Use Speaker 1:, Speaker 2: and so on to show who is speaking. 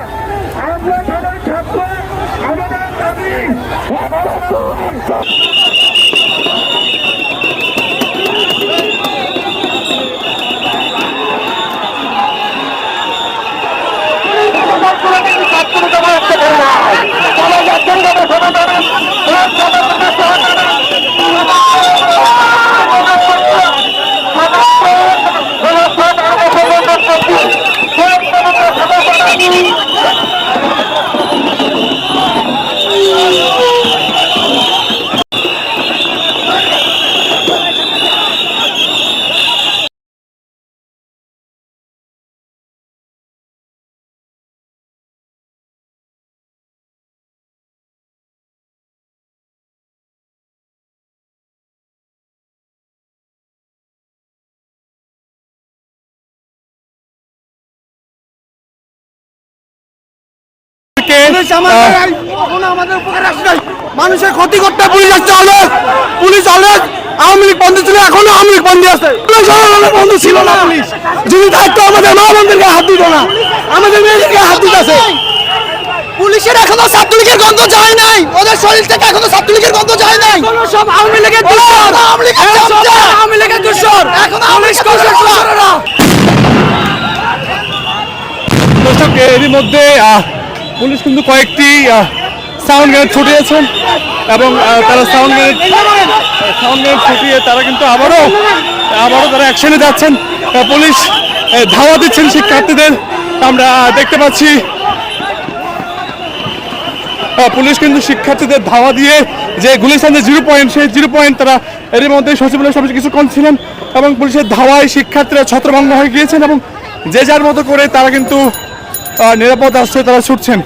Speaker 1: আমরা সবাই ছাত্র, আমাদের দাবি
Speaker 2: মানুষের ক্ষতি করতে পুলিশ আসতে হলে পুলিশ অলরেজ আওয়ামী লীগ বন্ধু ছিল, এখনো আওয়ামী লীগ বন্ধু আছে। বন্ধু ছিল না পুলিশ, যদি থাকতো আমাদের মা বোনদেরকে হাত দিত না, আমাদের মেয়েদেরকে হাত দিতেছে। পুলিশের এখনো ছাত্রলীগের গন্ধ যায় নাই, ওদের শরীর থেকে এখনো ছাত্রলীগের গন্ধ যায় নাই। সব আওয়ামী লীগের দুঃসর, আওয়ামী লীগের দুঃসর, এখন আওয়ামী লীগ
Speaker 3: দর্শক, এরই মধ্যে পুলিশ কিন্তু কয়েকটি সাউন্ড গ্রেনেড ছুটিয়েছেন এবং তারা সাউন্ড গ্রেনেড ছুটিয়ে তারা কিন্তু আবারও তারা অ্যাকশনে যাচ্ছেন। পুলিশ ধাওয়া দিচ্ছেন শিক্ষার্থীদের, আমরা দেখতে পাচ্ছি। পুলিশ কিন্তু শিক্ষার্থীদের ধাওয়া দিয়ে যে গুলিস্তান যে 0 পয়েন্ট, সেই 0 পয়েন্ট তারা এরই মধ্যে সচিবালয়ের সামনে কিছুক্ষণ ছিলেন এবং পুলিশের ধাওয়ায় শিক্ষার্থীরা ছত্রভঙ্গ হয়ে গিয়েছেন এবং যে যার মতো করে তারা কিন্তু নিরাপদ আশ্রয়ে তারা ছুটছেন।